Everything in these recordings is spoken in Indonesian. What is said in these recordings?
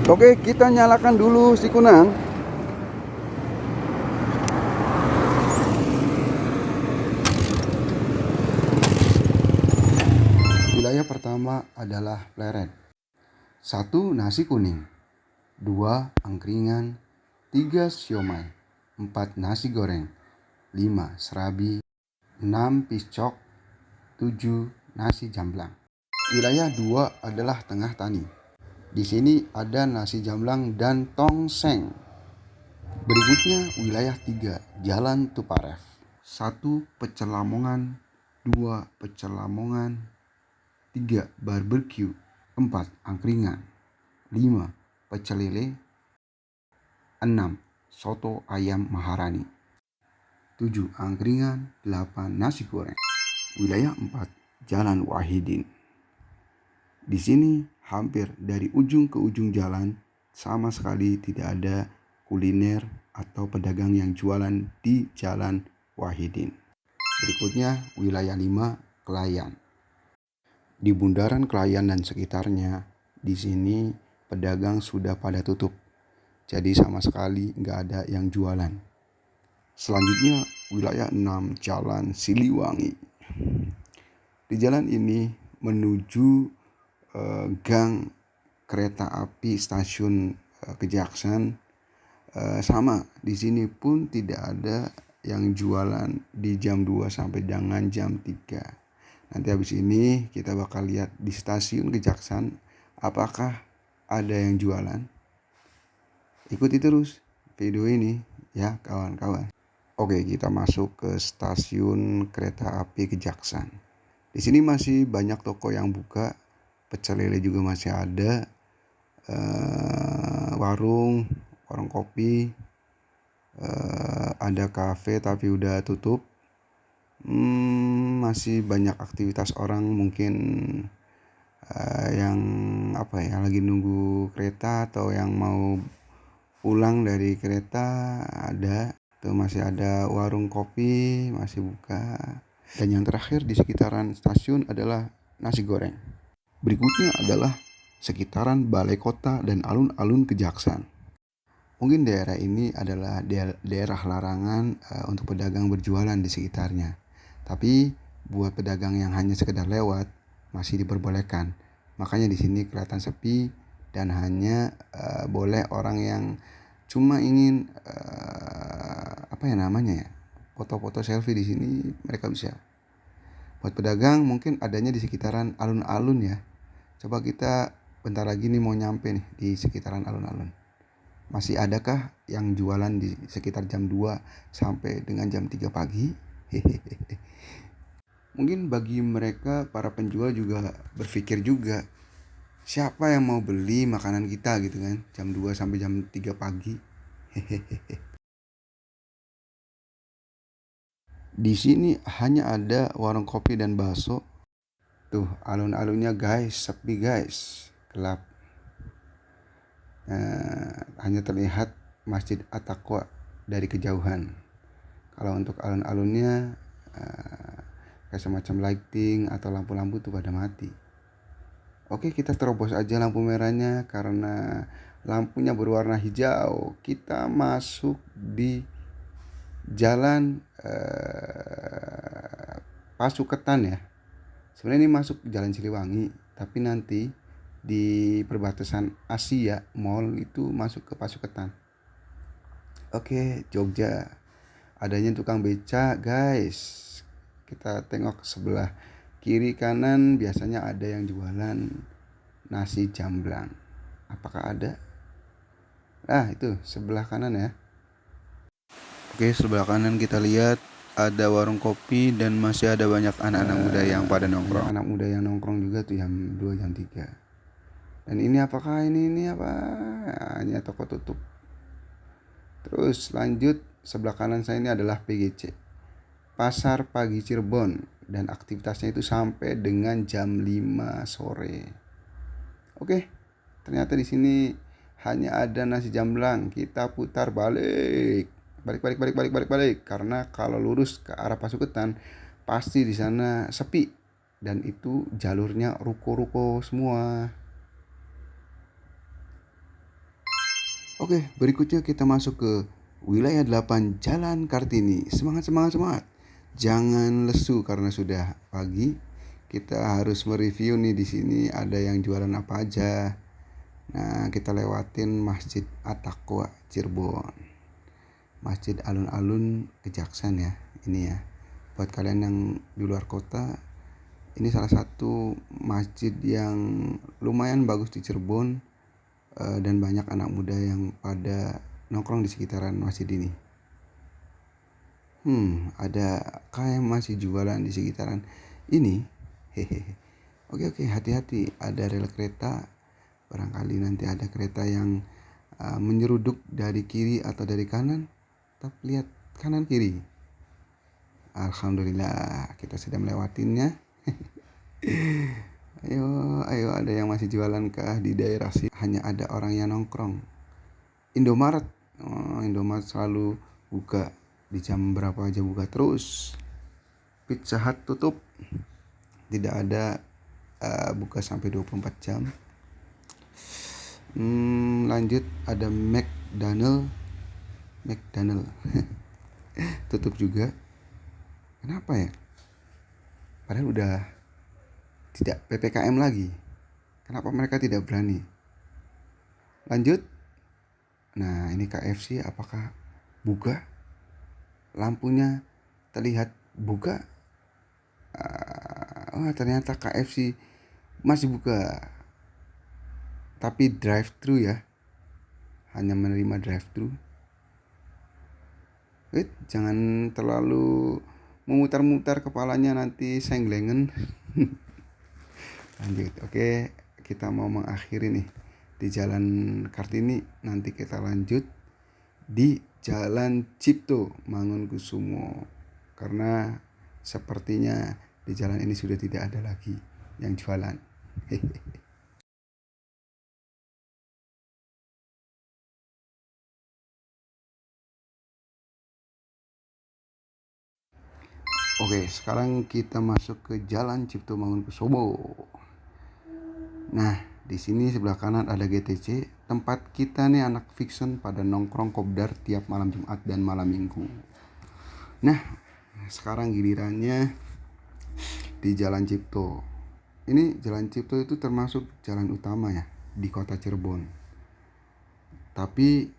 Oke, kita nyalakan dulu si kunang. Wilayah pertama adalah Pleret. 1. Nasi kuning. 2. Angkringan. 3. Siomay. 4. Nasi goreng. 5. Serabi. 6. Piscok. 7. Nasi jamblang. Wilayah 2 adalah Tengah Tani. Di sini ada nasi jamblang dan tongseng. Berikutnya wilayah 3, Jalan Tuparef. 1. Pecel Lamongan. 2. Pecel Lamongan. 3. Barbecue. 4. Angkringan. 5. Pecel lele. 6. Soto ayam Maharani. 7. Angkringan. 8. Nasi goreng. Wilayah 4, Jalan Wahidin. Di sini hampir dari ujung ke ujung jalan sama sekali tidak ada kuliner atau pedagang yang jualan di Jalan Wahidin. Berikutnya wilayah 5, Kelayan. Di bundaran Kelayan dan sekitarnya, di sini pedagang sudah pada tutup. Jadi sama sekali nggak ada yang jualan. Selanjutnya wilayah 6, Jalan Siliwangi. Di jalan ini menuju gang kereta api stasiun Kejaksan. Sama di sini pun tidak ada yang jualan di jam 2 sampai dengan jam 3. Nanti habis ini kita bakal lihat di stasiun Kejaksan apakah ada yang jualan. Ikuti terus video ini ya kawan-kawan. Oke, kita masuk ke stasiun kereta api Kejaksan. Di sini masih banyak toko yang buka. Pecel lele juga masih ada, warung kopi, ada kafe tapi udah tutup. Masih banyak aktivitas orang mungkin yang lagi nunggu kereta atau yang mau pulang dari kereta ada. Tuh masih ada warung kopi masih buka. Dan yang terakhir di sekitaran stasiun adalah nasi goreng. Berikutnya adalah sekitaran balai kota dan alun-alun Kejaksan. Mungkin daerah ini adalah daerah larangan untuk pedagang berjualan di sekitarnya. Tapi buat pedagang yang hanya sekedar lewat masih diperbolehkan. Makanya di sini kelihatan sepi dan hanya boleh orang yang cuma ingin foto-foto selfie di sini mereka bisa. Buat pedagang mungkin adanya di sekitaran alun-alun ya. Coba kita bentar lagi nih mau nyampe nih di sekitaran alun-alun. Masih adakah yang jualan di sekitar jam 2 sampai dengan jam 3 pagi? Mungkin bagi mereka para penjual juga berpikir juga, siapa yang mau beli makanan kita gitu kan, jam 2 sampai jam 3 pagi. Di sini hanya ada warung kopi dan bakso. Tuh alun-alunnya guys, sepi guys, gelap. Hanya terlihat Masjid At-Taqwa dari kejauhan. Kalau untuk alun-alunnya kayak semacam lighting atau lampu-lampu tuh pada mati. Oke, kita terobos aja lampu merahnya karena lampunya berwarna hijau. Kita masuk di jalan Pasuketan ya. Sebenarnya ini masuk jalan Siliwangi, tapi nanti di perbatasan Asia Mall itu masuk ke Pasuketan. Oke, Jogja. Adanya tukang beca, guys. Kita tengok sebelah kiri kanan biasanya ada yang jualan nasi jamblang. Apakah ada? Itu sebelah kanan ya. Oke, sebelah kanan kita lihat ada warung kopi dan masih ada banyak anak-anak muda yang pada nongkrong. Anak muda yang nongkrong juga tuh jam 2 jam 3. Dan ini apakah ini apa? Hanya toko tutup. Terus lanjut sebelah kanan saya ini adalah PGC. Pasar Pagi Cirebon dan aktivitasnya itu sampai dengan jam 5 sore. Oke. Ternyata di sini hanya ada nasi jamblang. Kita putar balik. Balik karena kalau lurus ke arah Pasuketan pasti di sana sepi dan itu jalurnya ruko-ruko semua. Oke, berikutnya kita masuk ke wilayah 8 Jalan Kartini. Semangat, semangat, semangat. Jangan lesu karena sudah pagi. Kita harus mereview nih, di sini ada yang jualan apa aja. Nah, kita lewatin Masjid At-Taqwa Cirebon. Masjid Alun-Alun Kejaksan ya. Ini ya. Buat kalian yang di luar kota, ini salah satu masjid yang lumayan bagus di Cirebon, dan banyak anak muda yang pada nongkrong di sekitaran masjid ini. Ada kayak masih jualan di sekitaran ini. Hehehe. Oke, hati-hati, ada rel kereta. Barangkali nanti ada kereta yang menyeruduk dari kiri atau dari kanan. Tapi lihat kanan kiri. Alhamdulillah kita sudah melewatinya. Ayo, ada yang masih jualan kah di daerah sini? Hanya ada orang yang nongkrong. Indomaret, Indomaret selalu buka. Di jam berapa aja buka terus. Pizza Hut tutup, tidak ada buka sampai 24 jam. Lanjut ada McDonald tutup juga. Kenapa ya? Padahal udah tidak PPKM lagi. Kenapa mereka tidak berani? Lanjut. Nah, ini KFC apakah buka? Lampunya terlihat buka. Ternyata KFC masih buka, tapi drive thru ya, hanya menerima drive thru. Jangan terlalu memutar-mutar kepalanya, nanti senglengen. Lanjut. Oke, kita mau mengakhiri nih di Jalan Kartini. Nanti kita lanjut di Jalan Cipto Mangunkusumo, karena sepertinya di jalan ini sudah tidak ada lagi yang jualan. Oke, sekarang kita masuk ke Jalan Cipto Mangunkusumo. Nah, di sini sebelah kanan ada GTC, tempat kita nih anak fiction pada nongkrong kopdar tiap malam Jumat dan malam Minggu. Nah, sekarang gilirannya di Jalan Cipto. Ini Jalan Cipto itu termasuk jalan utama ya di kota Cirebon. Tapi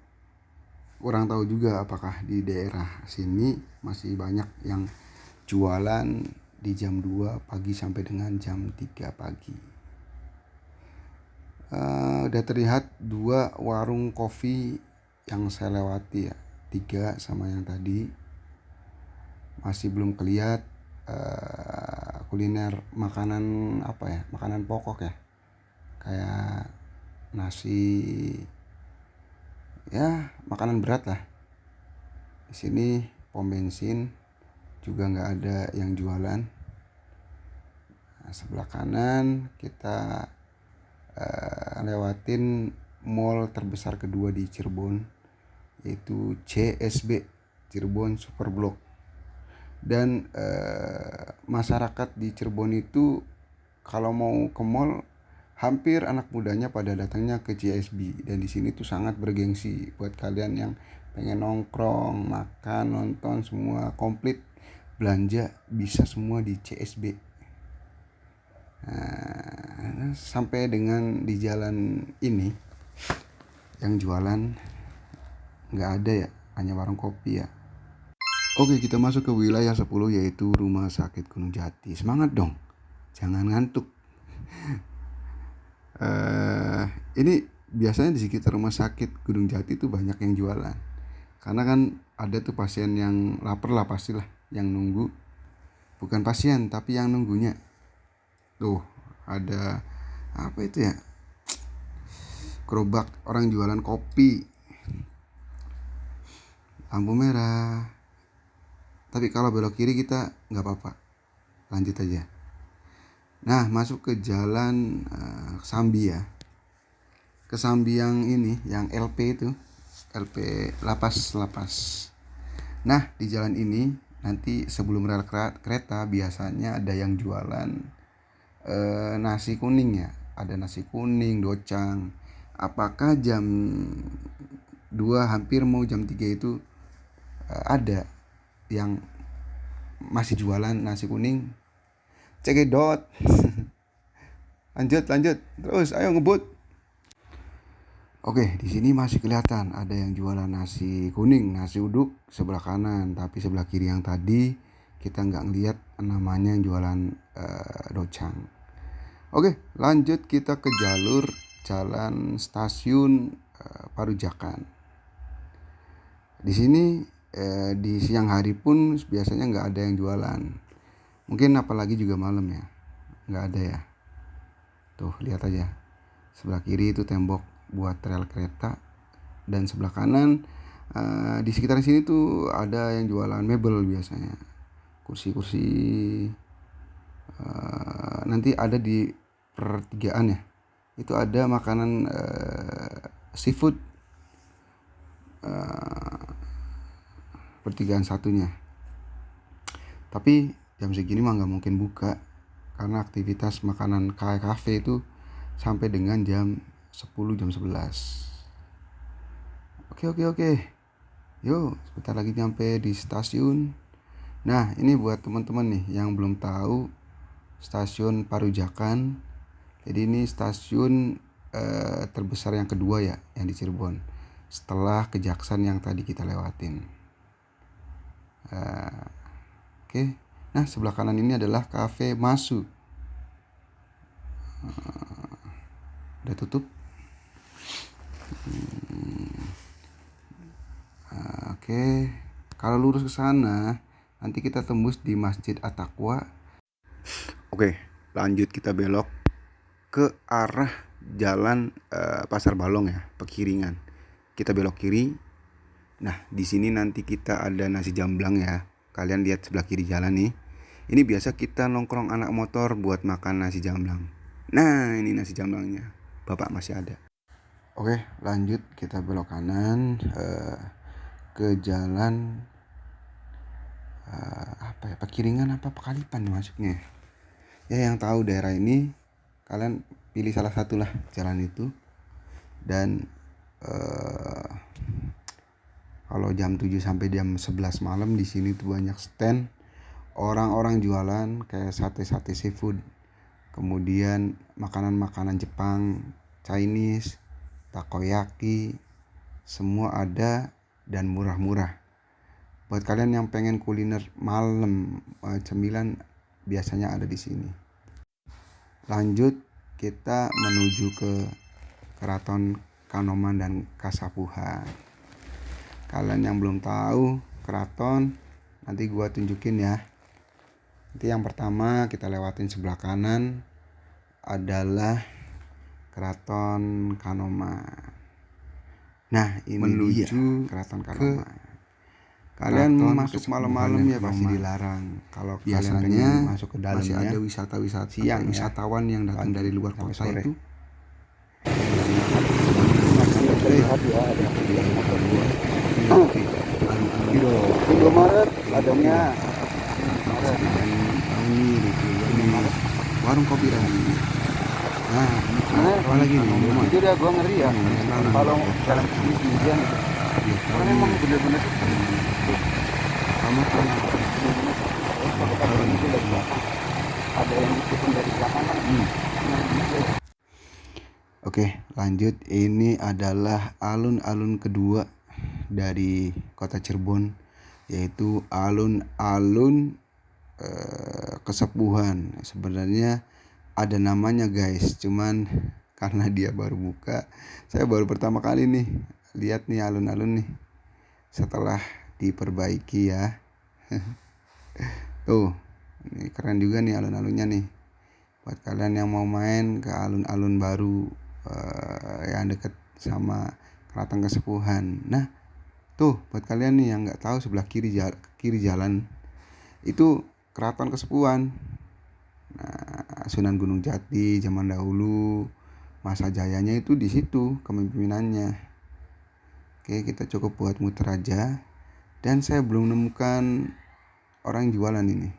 kurang tahu juga apakah di daerah sini masih banyak yang jualan di jam 2 pagi sampai dengan jam 3 pagi. Udah terlihat 2 warung kopi yang saya lewati ya, 3 sama yang tadi. Masih belum kelihatan kuliner makanan apa ya, makanan pokok ya, kayak nasi ya, makanan berat lah. Di sini pom bensin juga nggak ada yang jualan. Nah, sebelah kanan kita lewatin mall terbesar kedua di Cirebon, yaitu CSB, Cirebon Super Block. Dan masyarakat di Cirebon itu kalau mau ke mall, hampir anak mudanya pada datangnya ke CSB. Dan di sini tuh sangat bergengsi buat kalian yang pengen nongkrong, makan, nonton, semua komplit, belanja bisa semua di CSB. Nah, sampai dengan di jalan ini yang jualan nggak ada ya, hanya warung kopi ya. Oke, kita masuk ke wilayah 10, yaitu Rumah Sakit Gunung Jati. Semangat dong, jangan ngantuk. Ini biasanya di sekitar Rumah Sakit Gunung Jati itu banyak yang jualan, karena kan ada tuh pasien yang lapar lah, pastilah yang nunggu. Bukan pasien tapi yang nunggunya. Tuh ada apa itu ya, gerobak orang jualan kopi, lampu merah. Tapi kalau belok kiri kita nggak apa-apa, lanjut aja. Nah, masuk ke jalan Sambi ya, ke Sambi yang ini, yang LP itu, LP lapas. Nah, di jalan ini nanti sebelum rel kereta biasanya ada yang jualan nasi kuning ya, ada nasi kuning, docang. Apakah jam 2 hampir mau jam 3 itu ada yang masih jualan nasi kuning cekidot. lanjut terus, ayo ngebut. Oke, di sini masih kelihatan ada yang jualan nasi kuning, nasi uduk sebelah kanan, tapi sebelah kiri yang tadi kita nggak ngeliat namanya yang jualan docang. Oke, lanjut kita ke jalur jalan stasiun Parujakan. Di sini di siang hari pun biasanya nggak ada yang jualan. Mungkin apalagi juga malam ya, nggak ada ya. Tuh lihat aja, sebelah kiri itu tembok buat rel kereta, dan sebelah kanan di sekitaran sini tuh ada yang jualan mebel biasanya, kursi-kursi. Nanti ada di pertigaan ya, itu ada makanan seafood pertigaan satunya. Tapi jam segini mah nggak mungkin buka karena aktivitas makanan kafe itu sampai dengan jam 10, jam 11. Oke. Yuk, sebentar lagi nyampe di stasiun. Nah, ini buat teman-teman nih yang belum tahu stasiun Parujakan. Jadi ini stasiun terbesar yang kedua ya, yang di Cirebon. Setelah Kejaksan yang tadi kita lewatin. Oke. Nah, sebelah kanan ini adalah Cafe Masu. Udah tutup. Oke. Kalau lurus ke sana, nanti kita tembus di Masjid At-Taqwa. Oke, lanjut kita belok ke arah jalan Pasar Balong ya, Pekiringan. Kita belok kiri. Nah, di sini nanti kita ada nasi jamblang ya. Kalian lihat sebelah kiri jalan nih. Ini biasa kita nongkrong anak motor buat makan nasi jamblang. Nah, ini nasi jamblangnya. Bapak masih ada. Oke, lanjut kita belok kanan ke jalan Pekiringan apa Pekalipan nih masuknya. Ya, yang tahu daerah ini kalian pilih salah satu lah jalan itu. Dan kalau jam 7 sampai jam 11 malam di sini tuh banyak stand orang-orang jualan kayak sate seafood, kemudian makanan-makanan Jepang, Chinese, takoyaki, semua ada dan murah-murah. Buat kalian yang pengen kuliner malam, cemilan biasanya ada di sini. Lanjut kita menuju ke Keraton Kanoman dan Kasapuhan. Kalian yang belum tahu keraton, nanti gua tunjukin ya. Nanti yang pertama kita lewatin sebelah kanan adalah Keraton Kanoman. Nah, ini menuju dia Keraton Kanoman. Kalian masuk malam-malam ya pasti dilarang. Kalau biasanya masuk ke dalamnya masih ada wisata-wisata siang, wisatawan yang datang dari luar kota itu. Lihat ya, ada Indomaret adanya. Warung kopi Rani. Nah, apa lagi nih? Itu dia gua ngeri ya. Kalau jalan hujan. Karena emang bener-bener kamu kan ada yang ikutin dari belakang. Oke, lanjut. Ini adalah alun-alun kedua dari kota Cirebon, yaitu alun-alun Kesepuhan. Sebenarnya ada namanya guys, cuman karena dia baru buka, saya baru pertama kali nih lihat nih alun-alun nih setelah diperbaiki ya. Tuh, ini keren juga nih alun-alunnya nih. Buat kalian yang mau main ke alun-alun baru yang deket sama Keraton Kesepuhan. Nah, tuh buat kalian nih yang nggak tahu, sebelah kiri jalan itu Keraton Kesepuhan. Nah, Sunan Gunung Jati zaman dahulu, masa jayanya itu di situ kepemimpinannya. Oke, kita cukup buat muter aja. Dan saya belum menemukan orang yang jualan ini.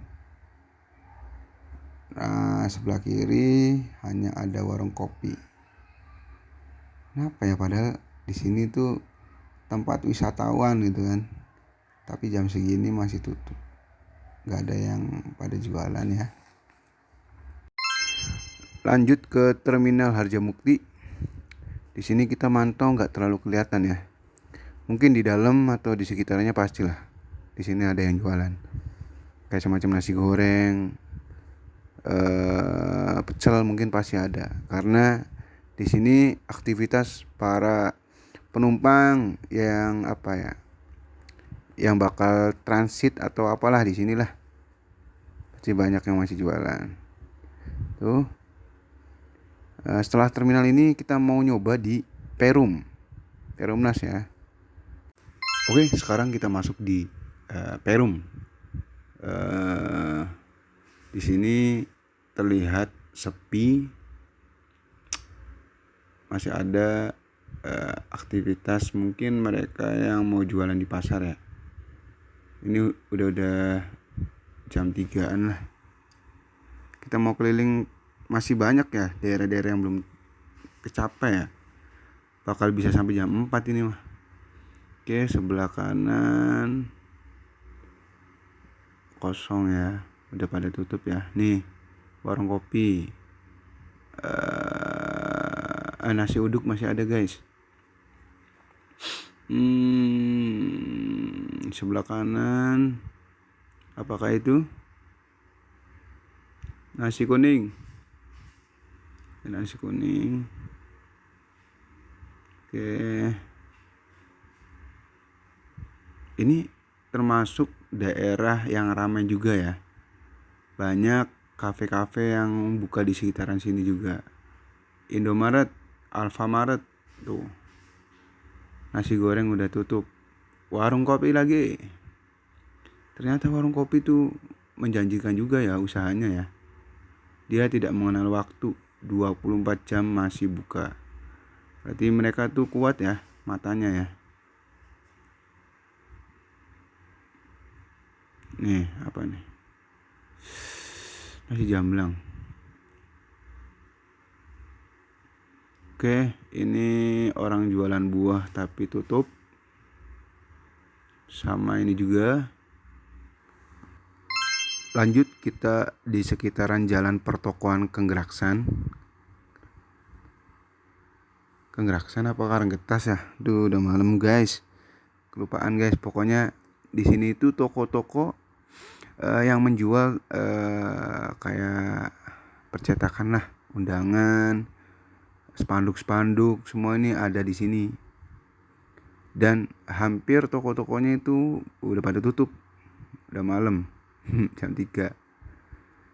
Nah, sebelah kiri hanya ada warung kopi. Kenapa ya, padahal di sini tuh tempat wisatawan gitu kan. Tapi jam segini masih tutup, nggak ada yang pada jualan ya. Lanjut ke Terminal Harjamukti. Di sini kita mantau nggak terlalu kelihatan ya. Mungkin di dalam atau di sekitarnya pastilah. Di sini ada yang jualan. Kayak semacam nasi goreng, pecel mungkin pasti ada. Karena di sini aktivitas para penumpang yang yang bakal transit atau apalah di sinilah, pasti banyak yang masih jualan tuh. Setelah terminal ini kita mau nyoba di Perumnas ya. Oke, sekarang kita masuk di Perum. Di sini terlihat sepi, masih ada aktivitas mungkin mereka yang mau jualan di pasar ya. Ini udah jam 3-an lah. Kita mau keliling, masih banyak ya daerah-daerah yang belum kecapai ya. Bakal bisa sampai jam 4 ini mah. Oke, sebelah kanan kosong ya, udah pada tutup ya. Nih, warung kopi. Nasi uduk masih ada guys. Sebelah kanan apakah itu? Nasi kuning. Oke, ini termasuk daerah yang ramai juga ya. Banyak kafe-kafe yang buka di sekitaran sini juga. Indomaret, Alfamaret tuh. Nasi goreng udah tutup. Warung kopi lagi. Ternyata warung kopi tuh menjanjikan juga ya usahanya ya. Dia tidak mengenal waktu, 24 jam masih buka. Berarti mereka tuh kuat ya matanya ya. Nih, apa nih? Nasi jamblang. Oke, ini orang jualan buah tapi tutup. Sama ini juga. Lanjut kita di sekitaran Jalan Pertokoan Kenggraksan. Kenggraksan apa Karanggetas ya? Duh, udah malam guys. Kelupaan guys. Pokoknya di sini itu toko-toko yang menjual kayak percetakan lah, undangan, spanduk-spanduk, semua ini ada di sini. Dan hampir toko-tokonya itu udah pada tutup. Udah malam. Jam 3.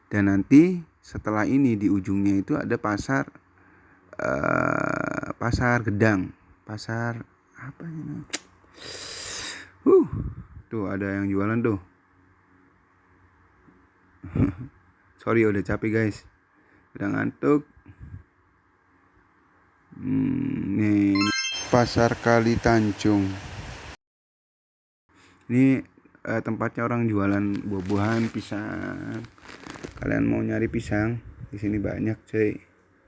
Dan nanti setelah ini di ujungnya itu ada pasar Gedang. Pasar apa ini? Tuh ada yang jualan tuh. Sorry udah capek guys, udah ngantuk. Nih Pasar Kali Tanjung. Ini tempatnya orang jualan buah-buahan, pisang. Kalian mau nyari pisang di sini banyak cuy.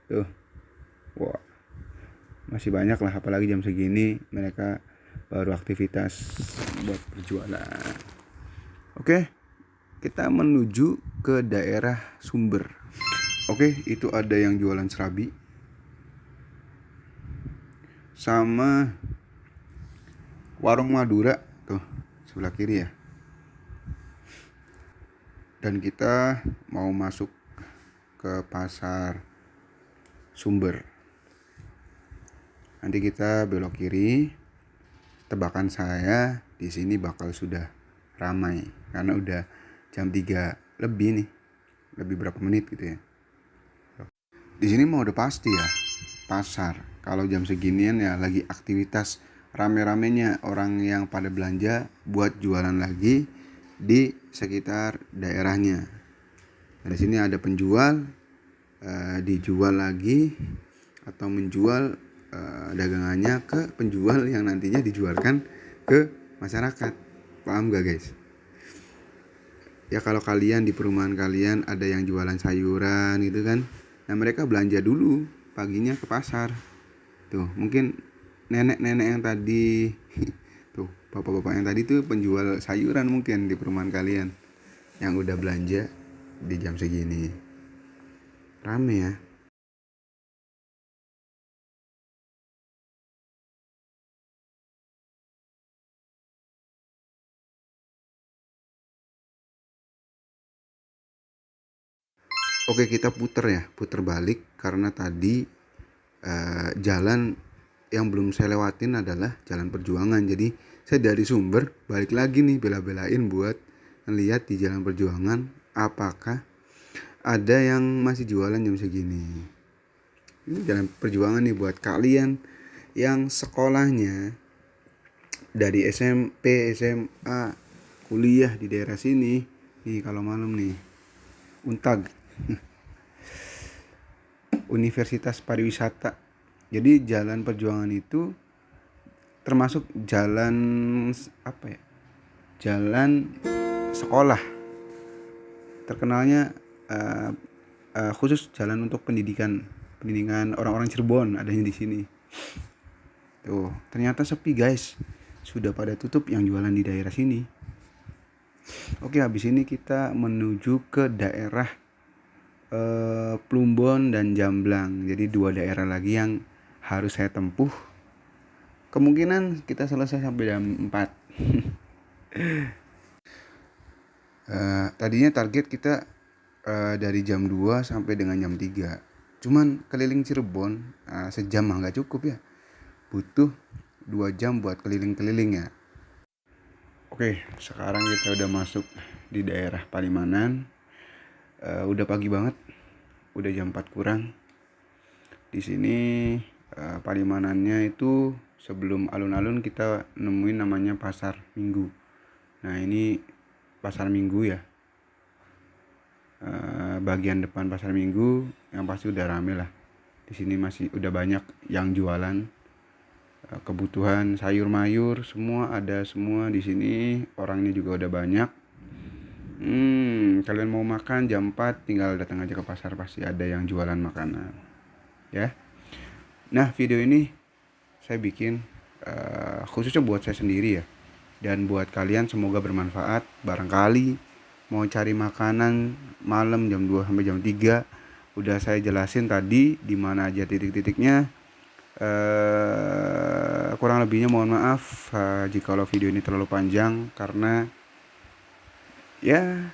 Tuh, wah masih banyak lah, apalagi jam segini mereka baru aktivitas buat berjualan. Oke, kita menuju ke daerah Sumber. Oke, itu ada yang jualan serabi sama warung Madura tuh sebelah kiri ya. Dan kita mau masuk ke pasar Sumber. Nanti kita belok kiri. Tebakan saya di sini bakal sudah ramai karena udah jam 3 lebih nih. Lebih berapa menit gitu ya. Di sini mau udah pasti ya pasar. Kalau jam seginian ya lagi aktivitas rame-ramenya orang yang pada belanja buat jualan lagi di sekitar daerahnya. Nah, di sini ada penjual dijual lagi atau menjual dagangannya ke penjual yang nantinya dijualkan ke masyarakat. Paham gak guys? Ya kalau kalian di perumahan kalian ada yang jualan sayuran gitu kan, nah mereka belanja dulu paginya ke pasar. Tuh mungkin nenek-nenek yang tadi bapak-bapak yang tadi tuh penjual sayuran mungkin di perumahan kalian yang udah belanja di jam segini. Rame ya. Oke, kita puter balik karena tadi jalan yang belum saya lewatin adalah Jalan Perjuangan. Jadi saya dari Sumber balik lagi nih bela-belain buat ngeliat di Jalan Perjuangan apakah ada yang masih jualan jam segini. Ini Jalan Perjuangan nih buat kalian yang sekolahnya dari SMP, SMA, kuliah di daerah sini. Nih kalau malam nih, Untag, Universitas Pariwisata. Jadi Jalan Perjuangan itu termasuk jalan apa ya? Jalan sekolah. Terkenalnya khusus jalan untuk pendidikan orang-orang Cirebon adanya di sini. Tuh, ternyata sepi guys. Sudah pada tutup yang jualan di daerah sini. Oke, habis ini kita menuju ke daerah Plumbon dan Jamblang. Jadi 2 daerah lagi yang harus saya tempuh. Kemungkinan kita selesai sampai jam 4. Tadinya target kita dari jam 2 sampai dengan jam 3. Cuman keliling Cirebon sejam mah nggak cukup ya. Butuh 2 jam buat keliling-keliling ya. Oke, sekarang kita udah masuk di daerah Palimanan. Udah pagi banget, udah jam 4 kurang. Di sini Palimanannya itu sebelum alun-alun kita nemuin namanya Pasar Minggu. Nah ini Pasar Minggu ya. Bagian depan Pasar Minggu yang pasti udah rame lah. Di sini masih udah banyak yang jualan kebutuhan sayur mayur, semua ada semua di sini. Orangnya juga udah banyak. Kalian mau makan jam 4 tinggal datang aja ke pasar, pasti ada yang jualan makanan ya. Nah video ini saya bikin khususnya buat saya sendiri ya, dan buat kalian semoga bermanfaat. Barangkali mau cari makanan malam jam 2 sampai jam 3 udah saya jelasin tadi di mana aja titik-titiknya. Kurang lebihnya mohon maaf jikalau video ini terlalu panjang, karena ya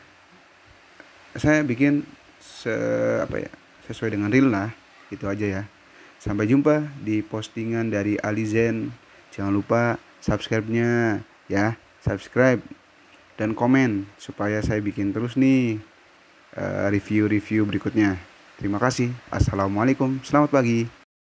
saya bikin sesuai dengan real lah, itu aja ya. Sampai jumpa di postingan dari Alizen. Jangan lupa subscribe-nya ya, subscribe dan komen supaya saya bikin terus nih review-review berikutnya. Terima kasih. Assalamualaikum. Selamat pagi.